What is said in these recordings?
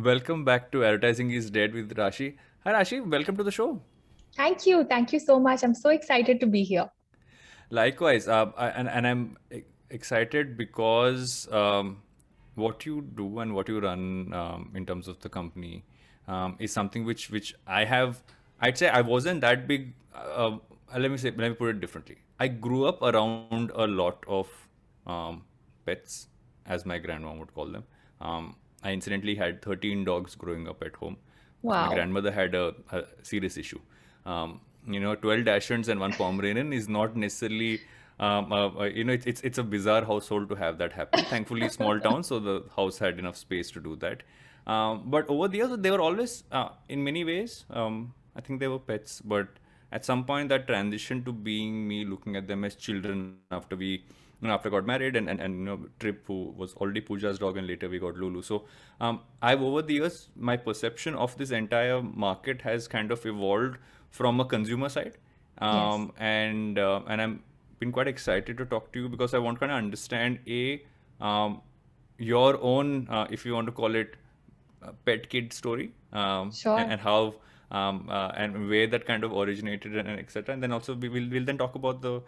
Welcome back to Advertising is Dead with Rashi. Hi Rashi, welcome to the show. Thank you. Thank you so much. I'm so excited to be here. Likewise, and I'm excited because what you do and what you run in terms of the company is something which I have. I'd say I wasn't that big. Let me put it differently. I grew up around a lot of pets, as my grandmom would call them. I incidentally had 13 dogs growing up at home because my Wow. grandmother had a serious issue. 12 Dachshunds and one Pomeranian is not necessarily, it's a bizarre household to have that happen. Thankfully, small town, so the house had enough space to do that. But over the years, they were always, in many ways, I think they were pets, but at some point that transition to being me looking at them as children after after I got married and Trip, who was already Pooja's dog, and later we got Lulu. So I've over the years, my perception of this entire market has kind of evolved from a consumer side, Yes. and I'm been quite excited to talk to you because I want to kind of understand um, your own, if you want to call it, pet kid story, Sure. and how and where that kind of originated and etc. And then also we'll then talk about the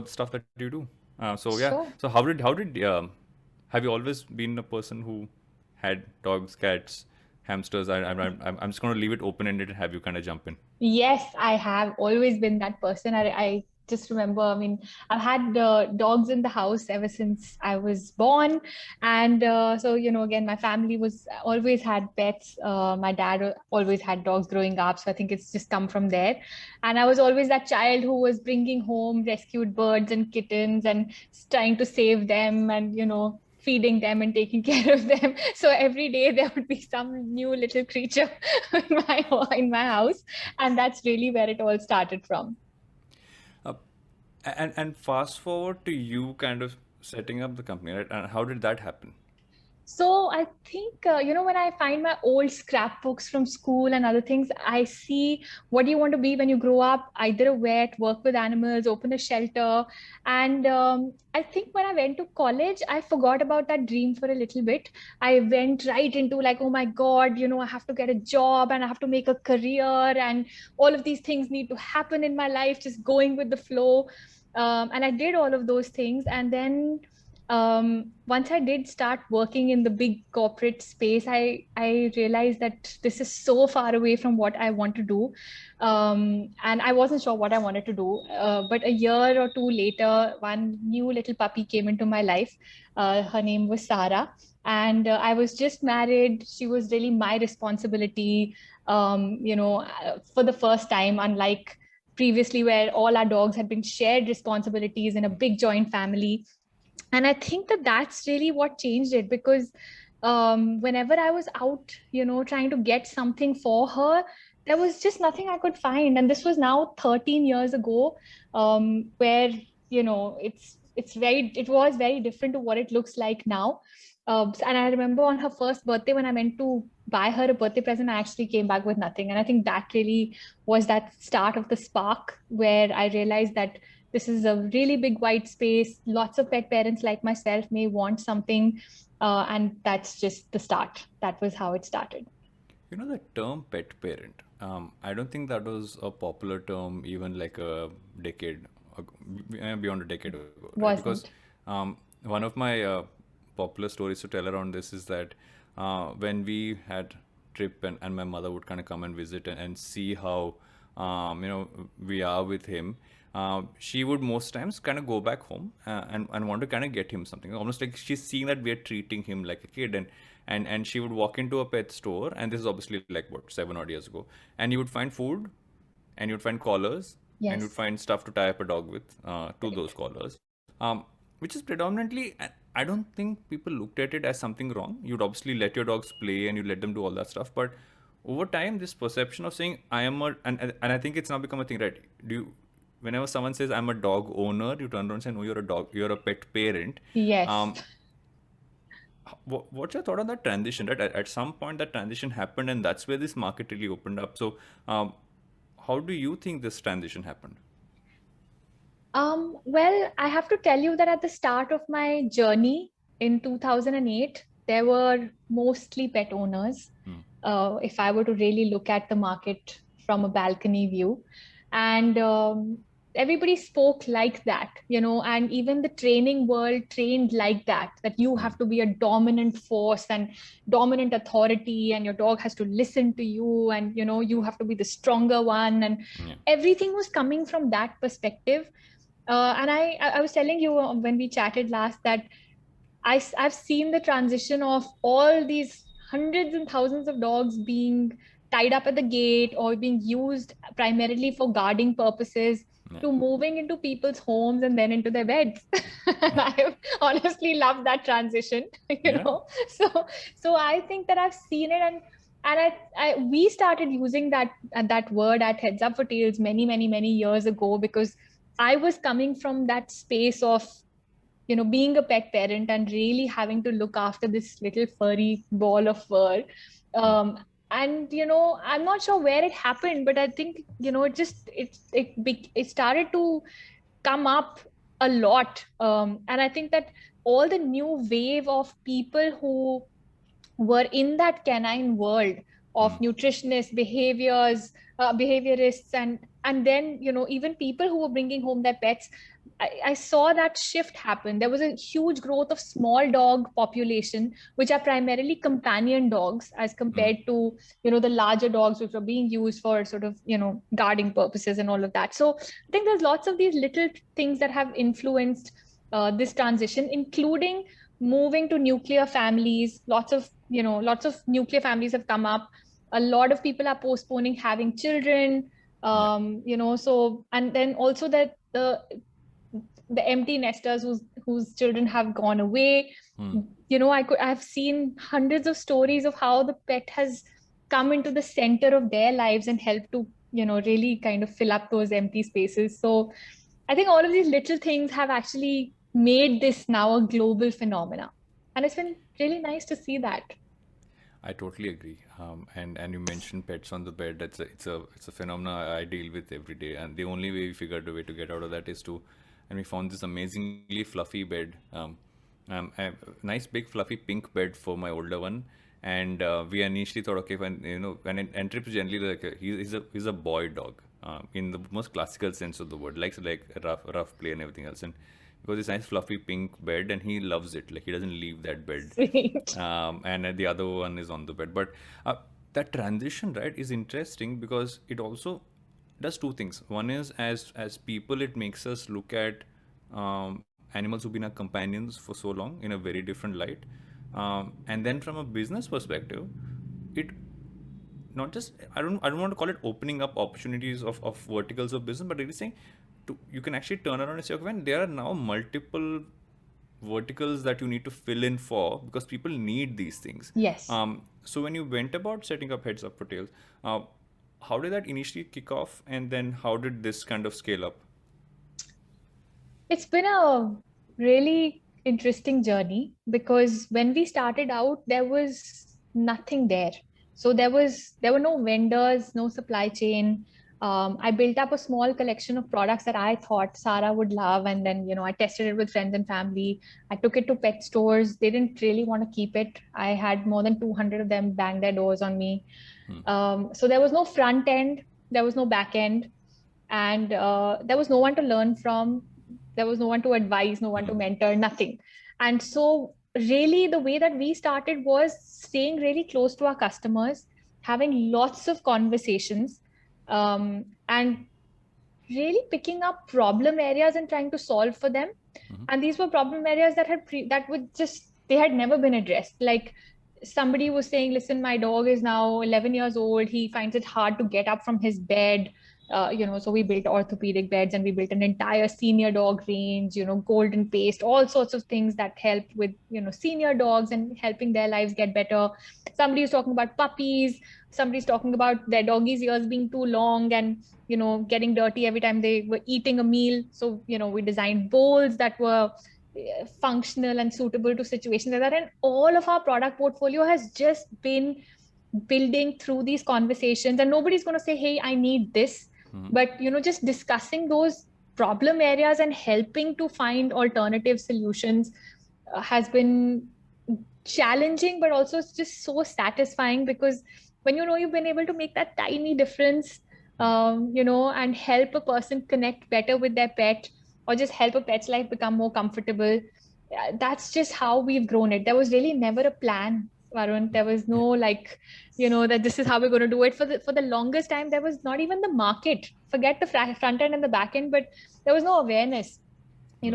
stuff that you do. So yeah. Sure. So how did have you always been a person who had dogs, cats, hamsters? I'm just going to leave it open ended and have you kind of jump in. Yes, I have always been that person. I just remember, I mean, I've had dogs in the house ever since I was born. And again, my family was always had pets. My dad always had dogs growing up. So I think it's just come from there. And I was always that child who was bringing home rescued birds and kittens and trying to save them and, feeding them and taking care of them. So every day there would be some new little creature in my house, and that's really where it all started from. Uh, and fast forward to you kind of setting up the company, right? And how did that happen? So I think, when I find my old scrapbooks from school and other things, I see what do you want to be when you grow up, either a vet, work with animals, open a shelter. And I think when I went to college, I forgot about that dream for a little bit. I went right into like, oh my God, I have to get a job and I have to make a career and all of these things need to happen in my life, just going with the flow. And I did all of those things. And then once I did start working in the big corporate space, I realized that this is so far away from what I want to do, and I wasn't sure what I wanted to do. But a year or two later, one new little puppy came into my life. Her name was Sarah, and I was just married. She was really my responsibility. For the first time, unlike previously where all our dogs had been shared responsibilities in a big joint family. And I think that that's really what changed it, because whenever I was out, trying to get something for her, there was just nothing I could find. And this was now 13 years ago, where it was very different to what it looks like now. And I remember on her first birthday, when I went to buy her a birthday present, I actually came back with nothing. And I think that really was that start of the spark where I realized that this is a really big white space. Lots of pet parents like myself may want something, and that's just the start. That was how it started. You know the term pet parent. I don't think that was a popular term even like a decade beyond a decade ago, right? Because Wasn't. one of my popular stories to tell around this is that when we had Trip and my mother would kind of come and visit and see how we are with him. She would most times kind of go back home and want to kind of get him something, almost like she's seeing that we are treating him like a kid, and she would walk into a pet store, and this is obviously like what 7 odd years ago, and you would find food, and you'd find collars, and you'd Yes. find stuff to tie up a dog with to those Correct. collars, which is predominantly. I don't think people looked at it as something wrong. You'd obviously let your dogs play and you let them do all that stuff, but over time, this perception of saying I am a and I think it's now become a thing, right? Do you, whenever someone says I'm a dog owner, you turn around and say no, you're a dog, you're a pet parent. Yes. Um, what's your thought on that transition? Right, at some point that transition happened, and that's where this market really opened up. So, how do you think this transition happened? Well, I have to tell you that at the start of my journey in 2008, there were mostly pet owners. If I were to really look at the market from a balcony view, and everybody spoke like that, and even the training world trained like that, that you have to be a dominant force and dominant authority, and your dog has to listen to you, and you have to be the stronger one, and everything was coming from that perspective. And I was telling you when we chatted last that I've seen the transition of all these hundreds and thousands of dogs being tied up at the gate or being used primarily for guarding purposes to moving into people's homes and then into their beds. And I honestly love that transition, So I think that I've seen it, and we started using that word at Heads Up for Tails many years ago, because I was coming from that space of being a pet parent and really having to look after this little furry ball of fur. And I'm not sure where it happened, but I think it started to come up a lot. And I think that all the new wave of people who were in that canine world of nutritionists, behaviorists, and then even people who were bringing home their pets. I saw that shift happen. There was a huge growth of small dog population, which are primarily companion dogs, as compared to the larger dogs which are being used for sort of guarding purposes and all of that. So I think there's lots of these little things that have influenced this transition, including moving to nuclear families. Lots of nuclear families have come up. A lot of people are postponing having children. So, and then also that the empty nesters whose children have gone away. I've seen hundreds of stories of how the pet has come into the center of their lives and helped to really kind of fill up those empty spaces. So I think all of these little things have actually made this now a global phenomena, and it's been really nice to see that. I totally agree. And you mentioned pets on the bed. It's a phenomena I deal with every day. And the only way we figured a way to get out of that is to, and we found this amazingly fluffy bed, a nice big fluffy pink bed for my older one. And we initially thought, okay, when and Trip is generally like he's a boy dog, in the most classical sense of the word, likes like rough play and everything else, and because it's nice fluffy pink bed and he loves it, like he doesn't leave that bed. Sweet. And the other one is on the bed, but that transition, right, is interesting because it also does two things. One is, as people, it makes us look at animals who've been our companions for so long in a very different light, and then from a business perspective, it not just, I don't want to call it opening up opportunities of verticals of business, but really saying you can actually turn around and say, okay, when there are now multiple verticals that you need to fill in for, because people need these things. Yes. So when you went about setting up Heads Up for Tails, how did that initially kick off, and then how did this kind of scale up? It's been a really interesting journey, because when we started out, there was nothing there. So there were no vendors, no supply chain. I built up a small collection of products that I thought Sarah would love, and then I tested it with friends and family. I took it to pet stores. They didn't really want to keep it. I had more than 200 of them bang their doors on me. So there was no front end, there was no back end, and there was no one to learn from. There was no one to advise, no one to mentor, nothing. And so really the way that we started was staying really close to our customers, having lots of conversations, and really picking up problem areas and trying to solve for them. And these were problem areas that they had never been addressed. Like, somebody was saying, listen, my dog is now 11 years old. He finds it hard to get up from his bed. So we built orthopedic beds, and we built an entire senior dog range, golden paste, all sorts of things that help with, senior dogs and helping their lives get better. Somebody is talking about puppies. Somebody's talking about their doggies' ears being too long and, getting dirty every time they were eating a meal. So, we designed bowls that were functional and suitable to situations like that. And all of our product portfolio has just been building through these conversations. And nobody's going to say, hey, I need this. But, just discussing those problem areas and helping to find alternative solutions has been challenging, but also it's just so satisfying, because when you know you've been able to make that tiny difference, and help a person connect better with their pet, or just help a pet's life become more comfortable. That's just how we've grown it. There was really never a plan, Varun. There was no like, that this is how we're going to do it. For the longest time, there was not even the market. Forget the front end and the back end, but there was no awareness.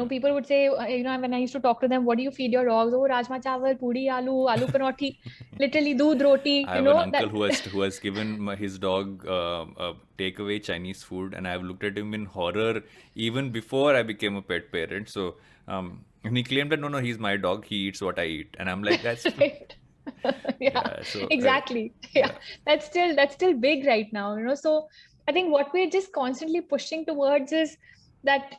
People would say, when I used to talk to them, what do you feed your dogs? Oh, rajma chawal, puri, aloo parathi, literally doodh roti, I have an that. uncle who has given his dog takeaway Chinese food, and I've looked at him in horror even before I became a pet parent. So, and he claimed that no, he's my dog. He eats what I eat, and I'm like, that's Right. Yeah, yeah. So exactly. Yeah, yeah, that's still big right now. So I think what we're just constantly pushing towards is that,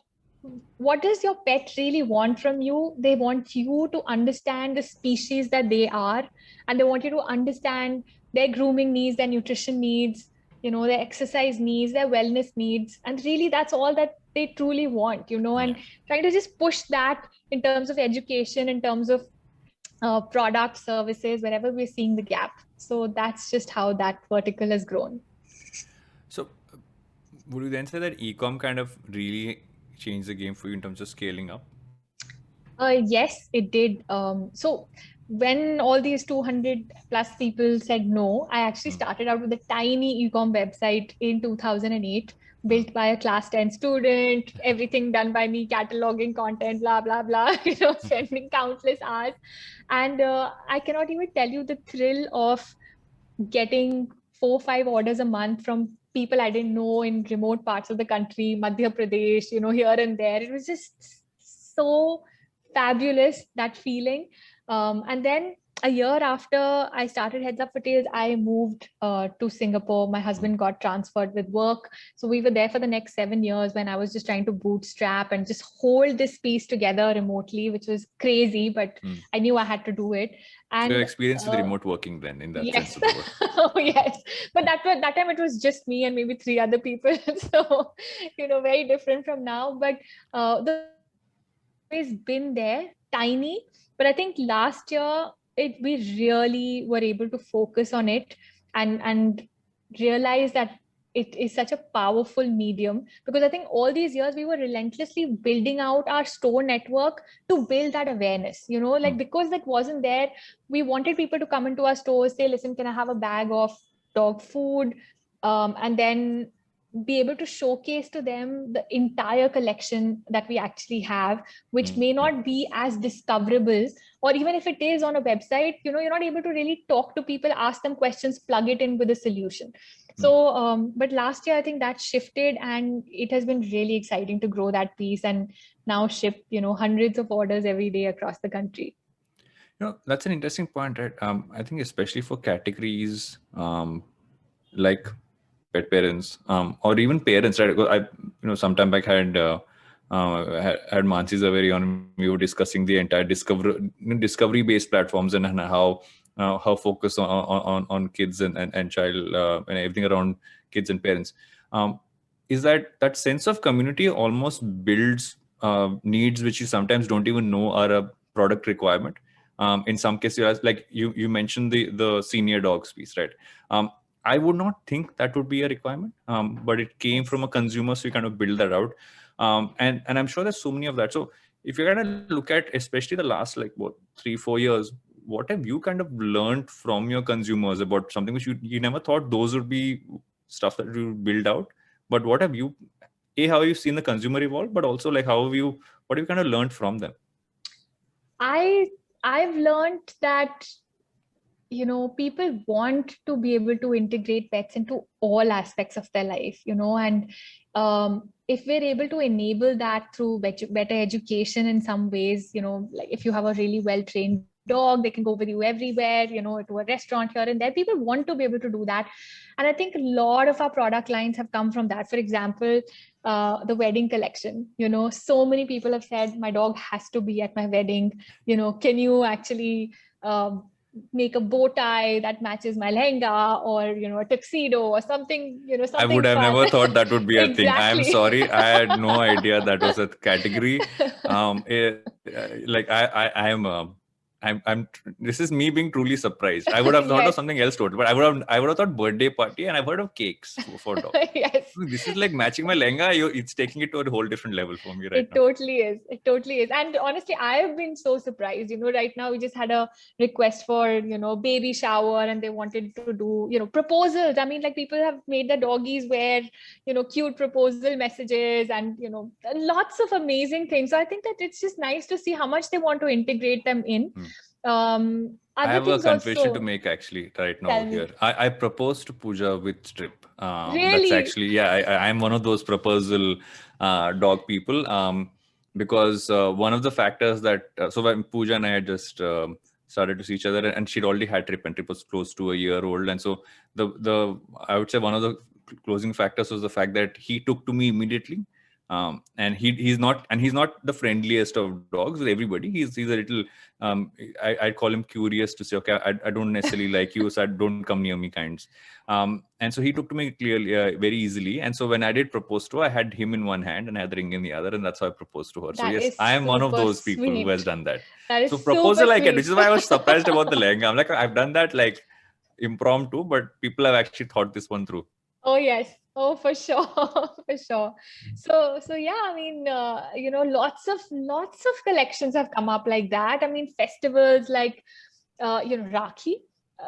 what does your pet really want from you? They want you to understand the species that they are, and they want you to understand their grooming needs, their nutrition needs, their exercise needs, their wellness needs. And really, that's all that they truly want, yeah. and trying to just push that in terms of education, in terms of products, services, wherever we're seeing the gap. So that's just how that vertical has grown. So would you then say that e-com kind of really changed the game for you in terms of scaling up? Yes, it did. So when all these 200 plus people said no, I actually Mm, started out with a tiny e-com website in 2008, mm, built by a class 10 student, everything done by me, cataloging content, blah, blah, blah, spending countless hours. And I cannot even tell you the thrill of getting 4 or 5 orders a month from people I didn't know in remote parts of the country, Madhya Pradesh, here and there. It was just so fabulous, that feeling. And then a year after I started Heads Up for Tails, I moved to Singapore. My mm, husband got transferred with work. So we were there for the next 7 years, when I was just trying to bootstrap and just hold this piece together remotely, which was crazy, but mm. I knew I had to do it. So you're And experienced with remote working then, in that sense yes. of the word. Oh, yes. But that time it was just me and maybe three other people. So, very different from now. But the vision has always been there, tiny. But I think last year we really were able to focus on it, and realize that it is such a powerful medium, because I think all these years we were relentlessly building out our store network to build that awareness, like, Mm, because that wasn't there. We wanted people to come into our stores, say, listen, can I have a bag of dog food? And then be able to showcase to them the entire collection that we actually have, which mm, may mm, not be as discoverable, or even if it is on a website, you're not able to really talk to people, ask them questions, plug it in with a solution. mm. So, but last year, I think that shifted, and it has been really exciting to grow that piece and now ship, hundreds of orders every day across the country. That's an interesting point, right? I think especially for categories like pet parents, or even parents, right? Some time back had Mansi Zaveri on. We were discussing the entire discovery based platforms, and how focus on kids and child, and everything around kids and parents. Um, is that sense of community almost builds needs which you sometimes don't even know are a product requirement. In some cases, like you mentioned the senior dogs piece, right? I would not think that would be a requirement, but it came from Yes. a consumer, so we kind of build that out. And I'm sure there's so many of that. So if you kind of look at especially the last, like, what, 3-4 years, what have you kind of learned from your consumers about something which you never thought those would be stuff that you would build out? But what have you, how have you seen the consumer evolve, but also, like, what have you kind of learned from them? I I've learned that, people want to be able to integrate pets into all aspects of their life, and if we're able to enable that through better education in some ways, like if you have a really well trained dog, they can go with you everywhere, to a restaurant here and there. People want to be able to do that. And I think a lot of our product lines have come from that. For example, the wedding collection, so many people have said, my dog has to be at my wedding. Can you actually make a bow tie that matches my lehenga, or a tuxedo, or something, I would something have fun. never thought that would be a thing. I am Exactly. sorry. I had no idea that was a category. Like I am this is me being truly surprised. I would have thought of Yes. something else totally, but I would have thought birthday party, and I've heard of cakes for dogs. Yes. This is like matching my lehenga. It's taking it to a whole different level for me right It now. totally is. It totally is. And honestly, I have been so surprised. Right now we just had a request for, baby shower, and they wanted to do, proposals. I mean, like, people have made the doggies wear, cute proposal messages, and, lots of amazing things. So I think that it's just nice to see how much they want to integrate them in. I Other have a things confession to also. make actually right now Tell here. me. I proposed to Pooja with strip. That's Really? actually, yeah, I'm one of those proposal dog people. Because one of the factors that, so when Pooja and I had just started to see each other, and she'd already had Trip, and Trip was close to a year old. And so the I would say one of the closing factors was the fact that he took to me immediately. And he's not the friendliest of dogs with everybody. He's a little, I'd call him curious to say, okay, I don't necessarily like you, so don't come near me kinds. And so he took to me clearly, very easily. And so when I did propose to her, I had him in one hand and I had the ring in the other, and that's how I proposed to her. So That yes, is I am one of super those people who has sweet. done that. That So is super proposal I get, which sweet. is why I was surprised about the lehenga. I'm like, I've done that like impromptu, but people have actually thought this one through. Oh yes. Oh, for sure. For sure. So yeah, I mean, lots of collections have come up like that. I mean, festivals like, Rakhi.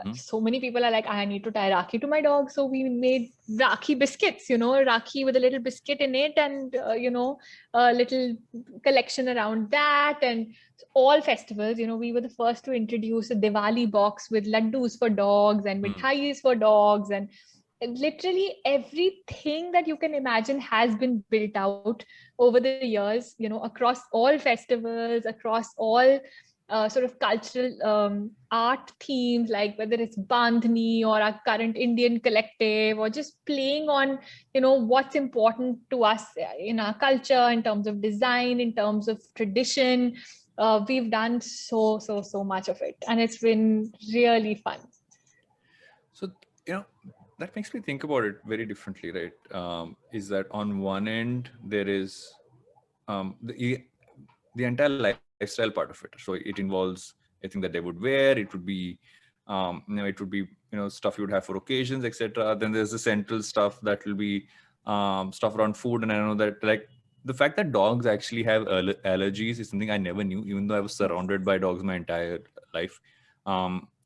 Hmm. So many people are like, I need to tie Rakhi to my dog. So we made Rakhi biscuits, Rakhi with a little biscuit in it, and, a little collection around that. And all festivals, we were the first to introduce a Diwali box with laddus for dogs and Hmm. mithais for dogs, and literally everything that you can imagine has been built out over the years, across all festivals, across all sort of cultural art themes, like whether it's Bandhni or our current Indian collective, or just playing on, what's important to us in our culture in terms of design, in terms of tradition. We've done so much of it, and it's been really fun. So, that makes me think about it very differently, right? Is that on one end, there is the entire lifestyle part of it. So it involves anything that they would wear. It would be, it would be, stuff you would have for occasions, etc. Then there's the central stuff that will be stuff around food. And I know that, like, the fact that dogs actually have allergies is something I never knew, even though I was Yes. surrounded by dogs my entire life.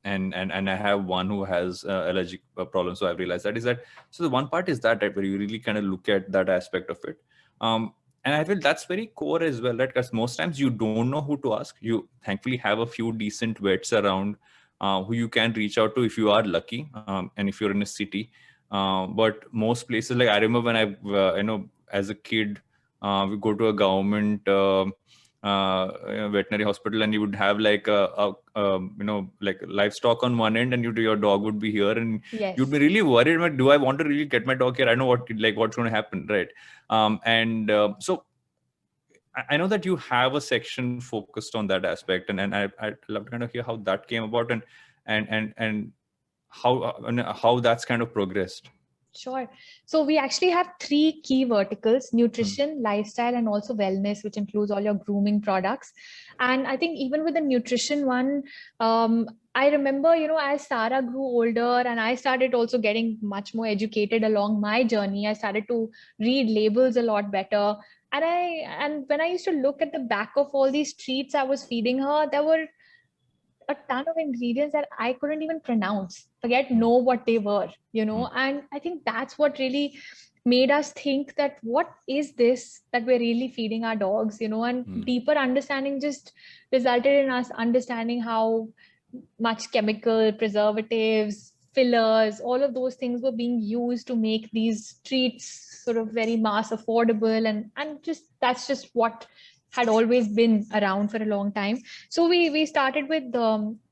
And I have one who has allergic problems, so I've realized that is that. So the one part is that, right, where you really kind of look at that aspect of it. And I feel that's very core as well, right? Because most times you don't know who to ask. You thankfully have a few decent vets around who you can reach out to if you are lucky, and if you're in a city. But most places, like I remember when as a kid, we go to a government veterinary hospital, and you would have like like livestock on one end, and your dog would be here, and you'd be Yes. really worried, like, do I want to really get my dog here? I know what's going to happen, right? And so I know that you have a section focused on that aspect, and I'd love to kind of hear how that came about, and how that's kind of progressed. Sure. So we actually have three key verticals: Hmm. nutrition, lifestyle, and also wellness, which includes all your grooming products. And I think even with the nutrition one, I remember, as Sarah grew older and I started also getting much more educated along my journey, I started to read labels a lot better. And when I used to look at the back of all these treats I was feeding her, there were a ton of ingredients that I couldn't even pronounce, forget Hmm. know what they were, Hmm. and I think that's what really made us think that what is this that we're really feeding our dogs, and Hmm. deeper understanding just resulted in us understanding how much chemical preservatives, fillers, all of those things were being used to make these treats sort of very mass affordable, and just that's just what had always been around for a long time. So we started with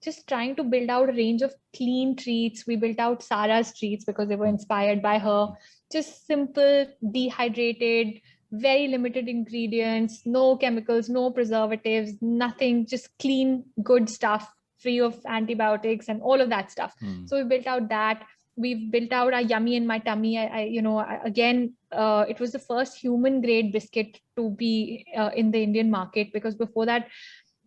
just trying to build out a range of clean treats. We built out Sarah's treats because they were Hmm. inspired by her. Just simple, dehydrated, very limited ingredients, no chemicals, no preservatives, nothing, just clean, good stuff, free of antibiotics and all of that stuff. Hmm. So we built out that. We've built out our Yummy in My Tummy. Again, it was the first human grade biscuit to be in the Indian market, because before that,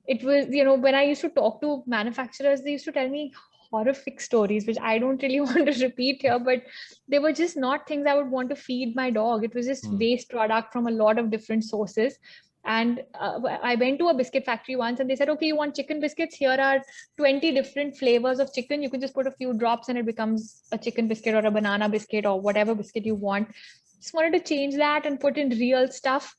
it was, when I used to talk to manufacturers, they used to tell me horrific stories, which I don't really want to repeat here, but they were just not things I would want to feed my dog. It was just waste product from a lot of different sources. And I went to a biscuit factory once and they said, okay, you want chicken biscuits? Here are 20 different flavors of chicken. You can just put a few drops and it becomes a chicken biscuit or a banana biscuit or whatever biscuit you want. Just wanted to change that and put in real stuff.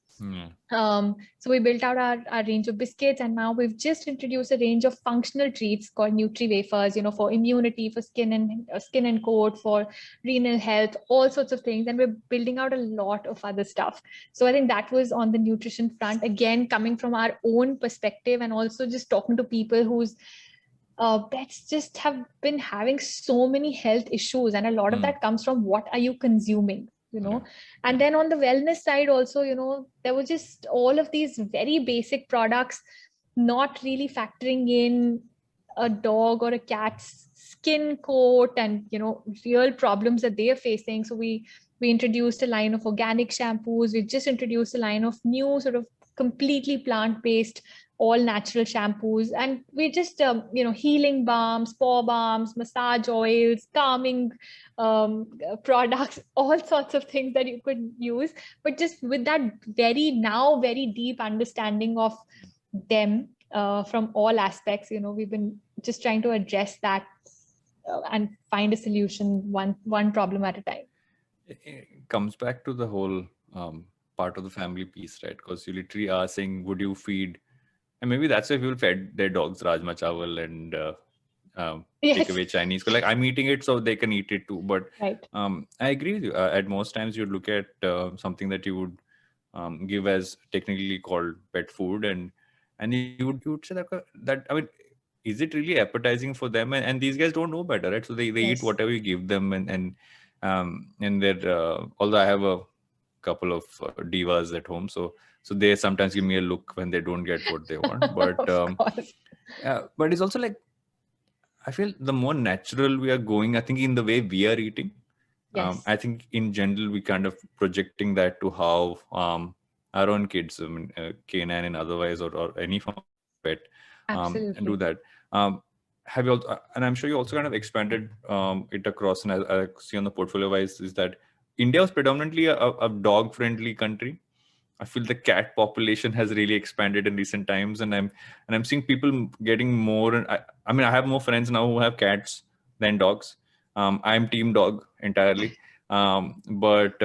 So we built out our range of biscuits, and now we've just introduced a range of functional treats called Nutri Wafers, for immunity, for skin and coat, for renal health, all sorts of things. And we're building out a lot of other stuff. So I think that was on the nutrition front, again, coming from our own perspective and also just talking to people whose pets just have been having so many health issues. And a lot of that comes from what are you consuming? And then on the wellness side also, there was just all of these very basic products, not really factoring in a dog or a cat's skin coat and, real problems that they are facing. So we introduced a line of organic shampoos. We just introduced a line of new sort of completely plant-based, all natural shampoos. And we just, healing balms, paw balms, massage oils, calming products, all sorts of things that you could use, but just with that very deep understanding of them from all aspects. We've been just trying to address that and find a solution, one problem at a time. It comes back to the whole part of the family piece, right? Because you literally are saying, would you feed, and maybe that's why people fed their dogs rajma chawal and take away Chinese. Like, I'm eating it so they can eat it too. But right. I agree with you. At most times you'd look at something that you would give as technically called pet food, and you would say that I mean, is it really appetizing for them? And these guys don't know better, right? So they eat whatever you give them, and they're although I have a couple of divas at home, so they sometimes give me a look when they don't get what they want. But but it's also like, I feel the more natural we are going, I think in the way we are eating, I think in general we kind of projecting that to how our own kids, I mean, canine and otherwise, or any form of pet, and do that. Have you also, and I'm sure you also kind of expanded it across, and I see on the portfolio wise, is that India was predominantly a dog friendly country. I feel the cat population has really expanded in recent times, and I'm seeing people getting more. And I mean, I have more friends now who have cats than dogs. I'm team dog entirely. But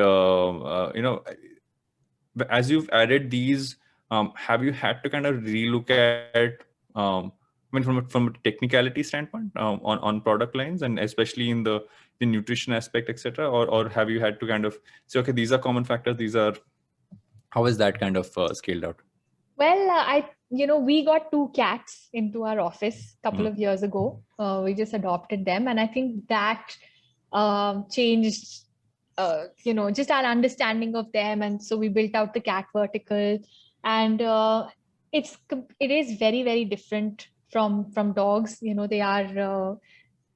as you've added these, have you had to kind of relook at, I mean, from a technicality standpoint, on product lines, and especially in the nutrition aspect, etc., or have you had to kind of say, okay, these are common factors, these are, how is that kind of scaled out? Well, we got 2 cats into our office a couple of years ago. We just adopted them, and I think that changed, just our understanding of them. And so we built out the cat vertical, and it is very, very different from dogs. They are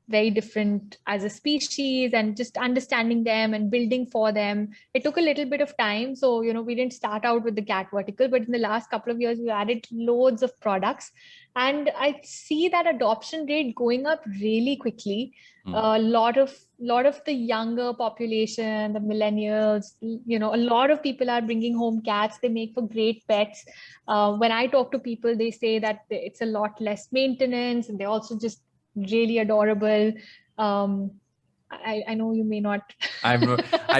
very different as a species, and just understanding them and building for them, it took a little bit of time. So we didn't start out with the cat vertical, but in the last couple of years we added loads of products, and I see that adoption rate going up really quickly. A lot of the younger population, the millennials, a lot of people are bringing home cats. They make for great pets. When I talk to people, they say that it's a lot less maintenance, and they're also just really adorable. I know you may not. I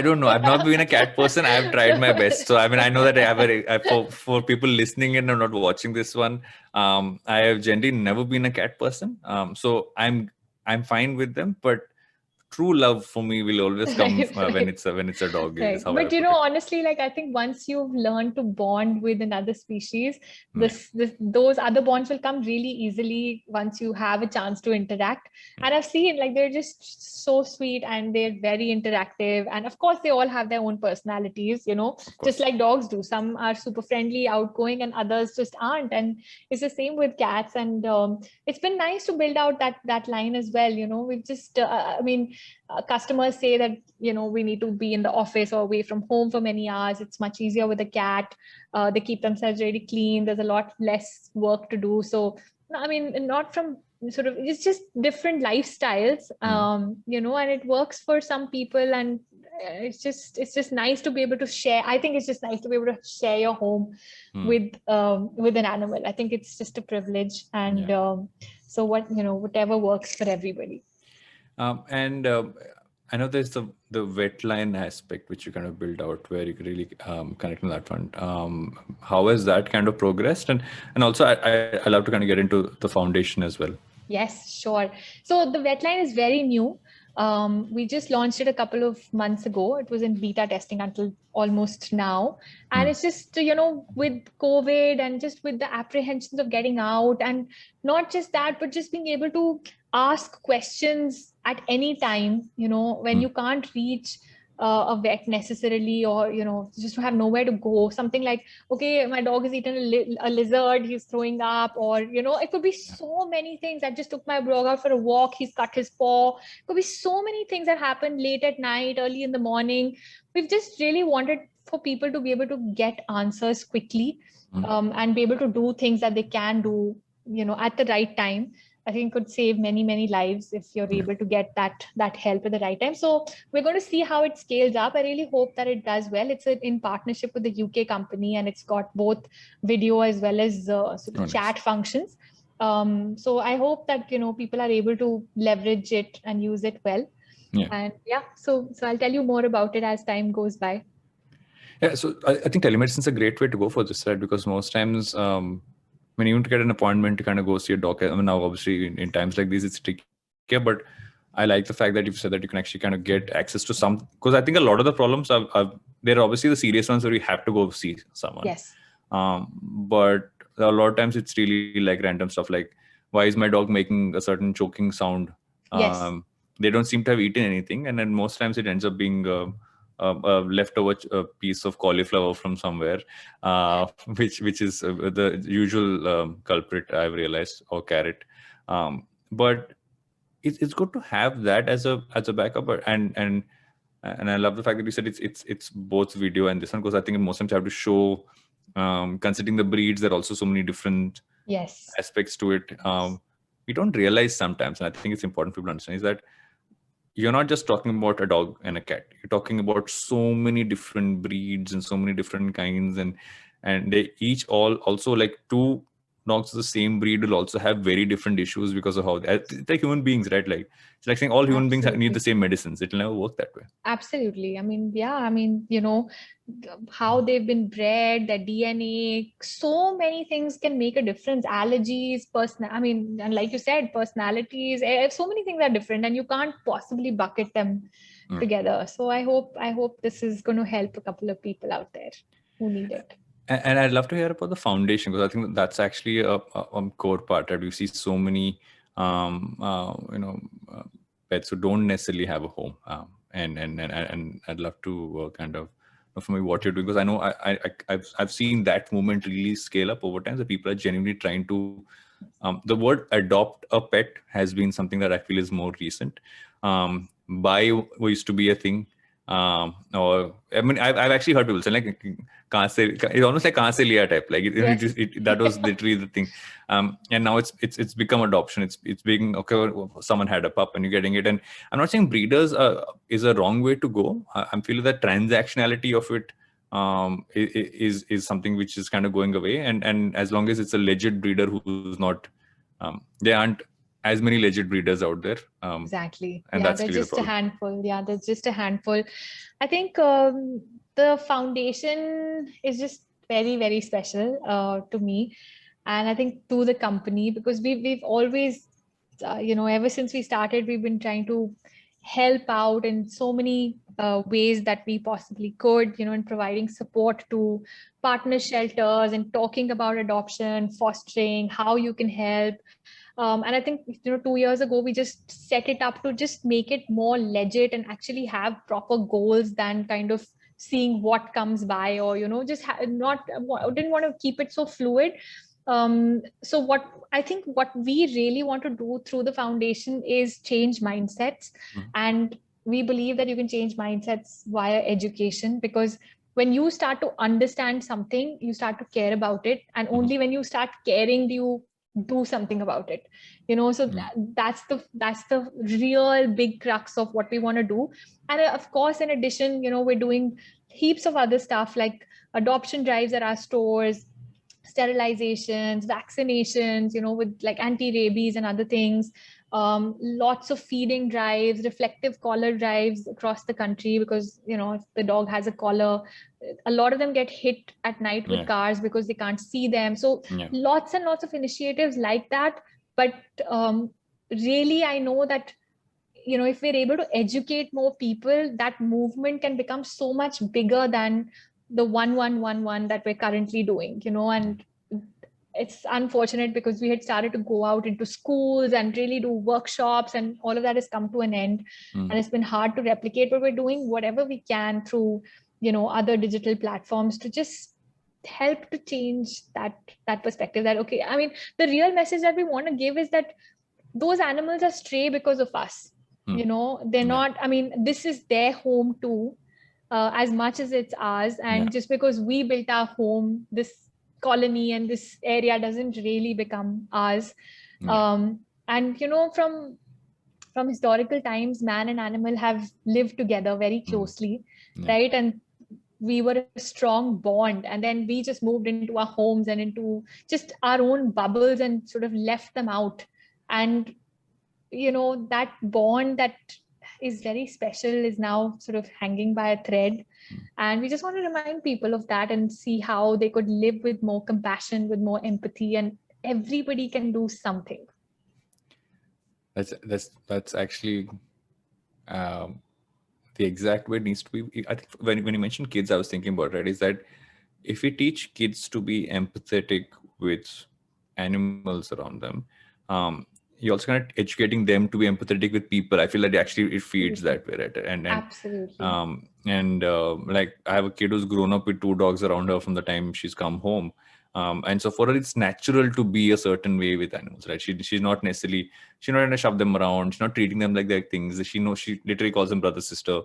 don't know. I've not been a cat person. I've tried my best. So I mean, I know that for people listening and not watching this one, I have generally never been a cat person. So I'm fine with them, but true love for me will always come when it's a dog. Right. Is how But honestly, like, I think once you've learned to bond with another species, those other bonds will come really easily once you have a chance to interact. And I've seen, like, they're just so sweet and they're very interactive. And of course, they all have their own personalities, just like dogs do. Some are super friendly, outgoing, and others just aren't. And it's the same with cats. And it's been nice to build out that line as well. We've just, I mean, customers say that, we need to be in the office or away from home for many hours. It's much easier with a cat. They keep themselves really clean. There's a lot less work to do. So, I mean, not from sort of, it's just different lifestyles, and it works for some people. And it's just nice to be able to share. I think it's just nice to be able to share your home with an animal. I think it's just a privilege. And so whatever works for everybody. And I know there's the wetline aspect which you kind of build out where you could really connect on that front. How has that kind of progressed? And also I love to kind of get into the foundation as well. Yes, sure. So the wetline is very new. We just launched it a couple of months ago. It was in beta testing until almost now. And it's just, with COVID and just with the apprehensions of getting out, and not just that, but just being able to ask questions at any time, when you can't reach a vet necessarily, or, just to have nowhere to go. Something like, okay, my dog has eaten a lizard, he's throwing up, or, it could be so many things. I just took my dog out for a walk, he's cut his paw. It could be so many things that happen late at night, early in the morning. We've just really wanted for people to be able to get answers quickly, and be able to do things that they can do, at the right time. I think could save many, many lives if you're able to get that help at the right time. So we're going to see how it scales up. I really hope that it does well. It's in partnership with the UK company, and it's got both video as well as sort of chat functions. So I hope that, people are able to leverage it and use it well. And so I'll tell you more about it as time goes by. Yeah, so I think telemedicine is a great way to go for this, right? Because most times, when you want to get an appointment to kind of go see a doctor, I mean, now obviously in times like these, it's tricky, but I like the fact that you've said that you can actually kind of get access to some, because I think a lot of the problems they're obviously the serious ones where you have to go see someone. Yes. But a lot of times it's really like random stuff like, why is my dog making a certain choking sound? Yes. They don't seem to have eaten anything. And then most times it ends up being a leftover piece of cauliflower from somewhere, which is the usual culprit, I've realized, or carrot. But it's good to have that as a backup, and I love the fact that you said it's both video and this one, because I think most times you have to show, considering the breeds, there are also so many different aspects to it. We don't realize sometimes, and I think it's important for people to understand, is that you're not just talking about a dog and a cat. You're talking about so many different breeds and so many different kinds, and they each also like two dogs of the same breed will also have very different issues because of how it's like human beings, right? Like it's like saying all human beings need the same medicines. It'll never work that way. Absolutely. I mean, how they've been bred, their DNA, so many things can make a difference. Allergies, and like you said, personalities, so many things are different, and you can't possibly bucket them together. So I hope this is going to help a couple of people out there who need it. And I'd love to hear about the foundation, because I think that's actually a core part. Right? We see so many, pets who don't necessarily have a home, and I'd love to kind of know from you what you're doing, because I know I've seen that movement really scale up over time. That people are genuinely trying to. The word adopt a pet has been something that I feel is more recent. Buy used to be a thing. Or I mean, I've actually heard people say like, it's almost like "kahan se liya" type. Like that was literally the thing. And now it's become adoption. It's being okay. Someone had a pup and you're getting it. And I'm not saying breeders is a wrong way to go. I'm feeling that transactionality of it is something which is kind of going away. And as long as it's a legit breeder who's not, they aren't as many legit breeders out there. Exactly. And yeah, that's there's just a handful. Yeah, there's just a handful. I think the foundation is just very, very special to me. And I think to the company, because we've always, ever since we started, we've been trying to help out in so many ways that we possibly could, in providing support to partner shelters and talking about adoption, fostering, how you can help. And I think, 2 years ago, we just set it up to just make it more legit and actually have proper goals than kind of seeing what comes by, or, just didn't want to keep it so fluid. So what I think what we really want to do through the foundation is change mindsets. And we believe that you can change mindsets via education, because when you start to understand something, you start to care about it. And only when you start caring do you do something about it. So that's the real big crux of what we want to do. And of course, in addition, we're doing heaps of other stuff like adoption drives at our stores, sterilizations, vaccinations, with like anti-rabies and other things. Lots of feeding drives, reflective collar drives across the country, because if the dog has a collar, a lot of them get hit at night with cars because they can't see them. So lots and lots of initiatives like that. But really, I know that if we're able to educate more people, that movement can become so much bigger than the 1111 that we're currently doing. And it's unfortunate because we had started to go out into schools and really do workshops, and all of that has come to an end. And it's been hard to replicate, but we're doing whatever we can through other digital platforms to just help to change that perspective. That okay, I mean, the real message that we want to give is that those animals are stray because of us. They're not, I mean, this is their home too, as much as it's ours. And just because we built our home, this colony and this area doesn't really become ours. And from historical times, man and animal have lived together very closely, right? And we were a strong bond, and then we just moved into our homes and into just our own bubbles and sort of left them out. And that bond that is very special is now sort of hanging by a thread. And we just want to remind people of that and see how they could live with more compassion, with more empathy, and everybody can do something. That's actually the exact way it needs to be. I think when you mentioned kids, I was thinking about, right, is that if we teach kids to be empathetic with animals around them, you're also kind of educating them to be empathetic with people. I feel that actually it feeds that way, right? And Absolutely. Like I have a kid who's grown up with 2 dogs around her from the time she's come home. And so for her, it's natural to be a certain way with animals, right? She's not necessarily, she's not going to shove them around. She's not treating them like they're things. She knows, she literally calls them brother, sister.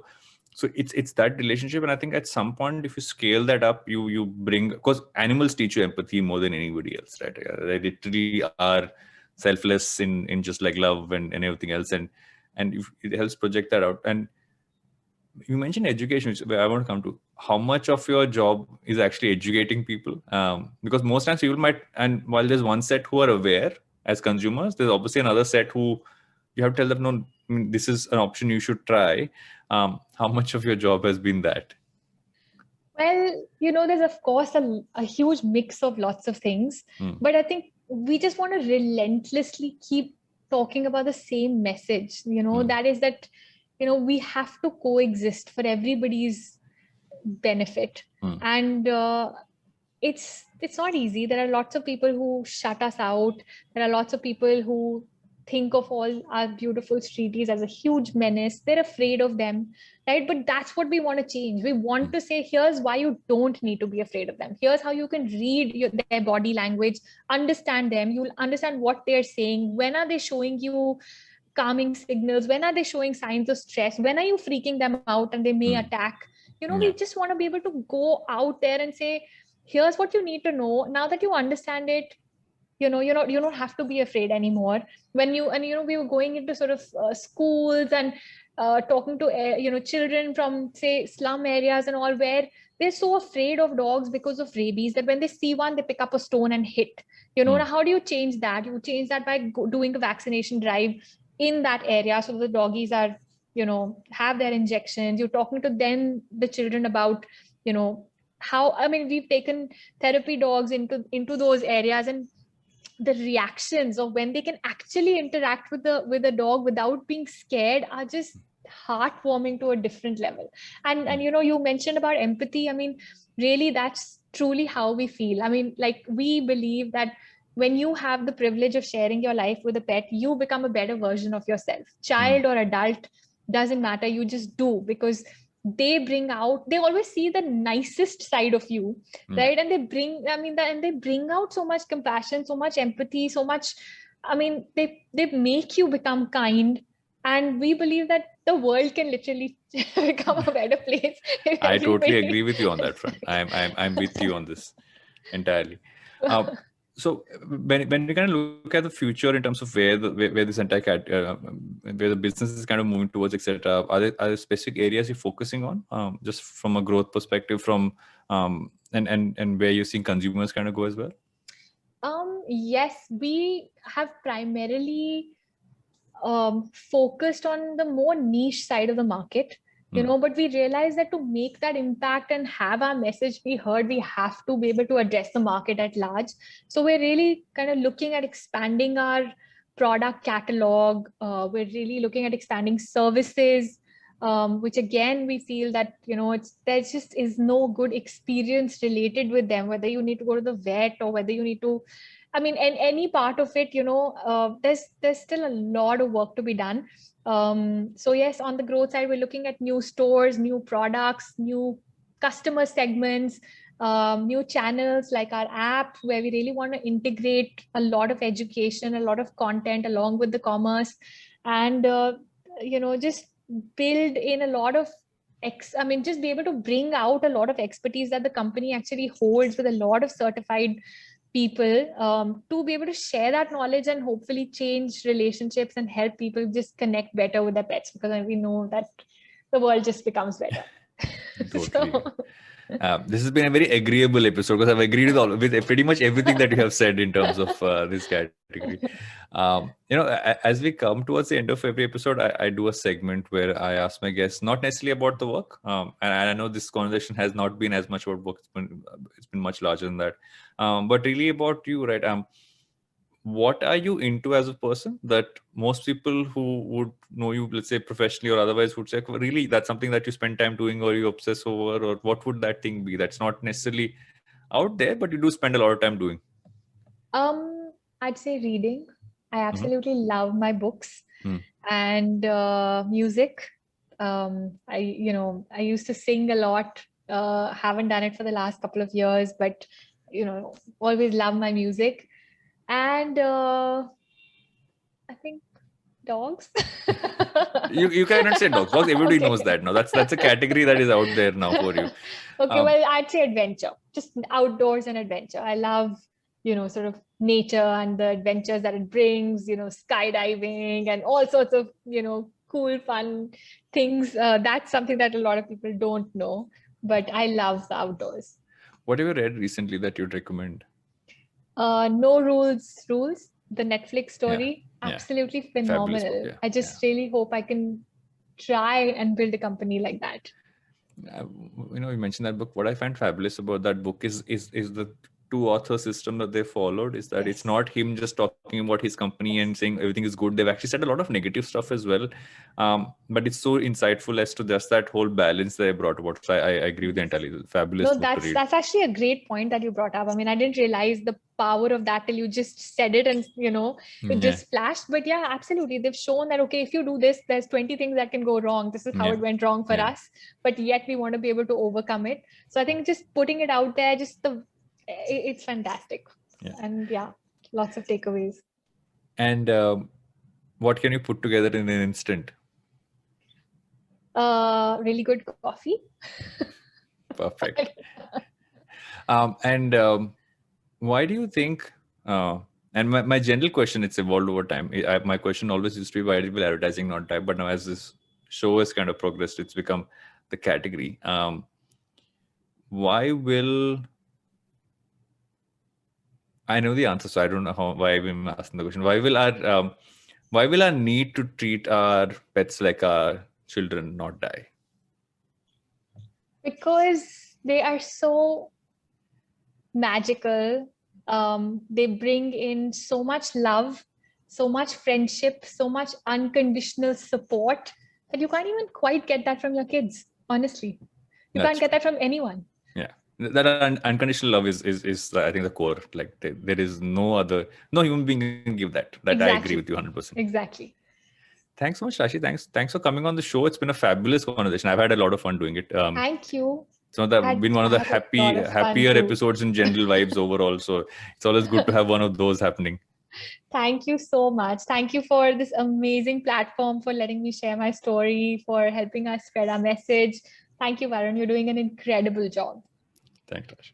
So it's that relationship. And I think at some point, if you scale that up, you bring, because animals teach you empathy more than anybody else, right? They literally are selfless in just like love and everything else. And it helps project that out. And you mentioned education, which I want to come to. How much of your job is actually educating people? Because most times people might, and while there's one set who are aware as consumers, there's obviously another set who you have to tell them, no, I mean, this is an option you should try. How much of your job has been that? Well, there's of course a huge mix of lots of things, but I think we just want to relentlessly keep talking about the same message, that is that, we have to coexist for everybody's benefit. And it's not easy. There are lots of people who shut us out. There are lots of people who think of all our beautiful streeties as a huge menace. They're afraid of them, right? But that's what we want to change. We want to say, here's why you don't need to be afraid of them. Here's how you can read their body language, understand them. You'll understand what they're saying. When are they showing you calming signals? When are they showing signs of stress? When are you freaking them out and they may attack? We just want to be able to go out there and say, here's what you need to know. Now that you understand it, you don't have to be afraid anymore. We were going into sort of schools and talking to children from, say, slum areas and all, where they're so afraid of dogs because of rabies that when they see one, they pick up a stone and hit. Now how do you change that? You change that by doing a vaccination drive in that area, so the doggies are have their injections. You're talking to the children about how, I mean, we've taken therapy dogs into those areas, and the reactions of when they can actually interact with the dog without being scared are just heartwarming to a different level. And you mentioned about empathy. I mean, really, that's truly how we feel. I mean, like, we believe that when you have the privilege of sharing your life with a pet, you become a better version of yourself. Child or adult, doesn't matter. You just do, because they always see the nicest side of you, right? And they bring out so much compassion, so much empathy, so much, they make you become kind. And we believe that the world can literally become a better place if I totally everybody. agree with you on that front. I'm with you on this entirely. Uh, so when we kind of look at the future in terms of where this entire where the business is kind of moving towards, etc., are there specific areas you're focusing on, just from a growth perspective, from and where you're seeing consumers kind of go as well? Yes, we have primarily focused on the more niche side of the market, but we realized that to make that impact and have our message be heard, we have to be able to address the market at large. So we're really kind of looking at expanding our product catalog. We're really looking at expanding services, which again, we feel that, there just is no good experience related with them, whether you need to go to the vet or whether you need to, and any part of it, there's still a lot of work to be done. So yes, on the growth side, we're looking at new stores, new products, new customer segments, new channels like our app, where we really want to integrate a lot of education, a lot of content along with the commerce, and just build in a lot of just be able to bring out a lot of expertise that the company actually holds with a lot of certified people, to be able to share that knowledge and hopefully change relationships and help people just connect better with their pets, because we know that the world just becomes better. Totally. So, This has been a very agreeable episode because I've agreed with pretty much everything that you have said in terms of this category. As we come towards the end of every episode, I do a segment where I ask my guests not necessarily about the work, and I know this conversation has not been as much about work; it's been much larger than that, but really about you, right? What are you into as a person that most people who would know you, let's say professionally or otherwise, would say, really, that's something that you spend time doing or you obsess over, or what would that thing be that's not necessarily out there, but you do spend a lot of time doing? I'd say reading. I absolutely love my books Mm. and music. I used to sing a lot. Haven't done it for the last couple of years, but always love my music. And I think dogs. You cannot say dogs. Dogs, everybody Okay. knows that now. That's a category that is out there now for you. Okay, Um, well, I'd say adventure, just outdoors and adventure. I love, sort of nature and the adventures that it brings, skydiving and all sorts of, cool, fun things. That's something that a lot of people don't know, but I love the outdoors. what have you read recently that you'd recommend? No Rules, the Netflix Yeah, story, yeah, absolutely fabulous book. phenomenal. Yeah, I yeah. just really hope I can try and build a company like that. uh, you mentioned that book. What I find fabulous about that book is the two author system that they followed, is that it's Yes. not him just talking about his company and saying everything is good. They've actually said a lot of negative stuff as well, but it's so insightful as to just that whole balance they brought about. So I agree with you entirely. Fabulous No, book to that's read. that's actually a great point that you brought up. I mean, I didn't realize the power of that till you just said it, and it Yeah, just flashed. But yeah, absolutely. They've shown that okay, if you do this, there's 20 things that can go wrong. This is how yeah, it went wrong for yeah, us, but yet we want to be able to overcome it. So I think just putting it out there, it's fantastic. yeah. And yeah, lots of takeaways. And what can you put together in an instant? Really good coffee. Perfect. And why do you think? And my general question, it's evolved over time. My question always used to be, why will advertising not die? But now, as this show has kind of progressed, it's become the category. Why will I know the answer? So I don't know why I'm asking the question. Why will our need to treat our pets like our children not die? Because they are so magical. They bring in so much love, so much friendship, so much unconditional support that you can't even quite get that from your kids. Honestly, you That's can't get true. that from anyone. Yeah, that unconditional love is I think the core. Like there is no human being can give that. That I agree with you Exactly. 100%. Exactly. Thanks so much, Rashi. Thanks for coming on the show. It's been a fabulous conversation. I've had a lot of fun doing it. Thank you. So that been one of I the had a lot of fun happier too. episodes in general vibes overall. So it's always good to have one of those happening. Thank you so much. Thank you for this amazing platform, for letting me share my story, for helping us spread our message. Thank you, Varun. You're doing an incredible job. Thanks, Rashi.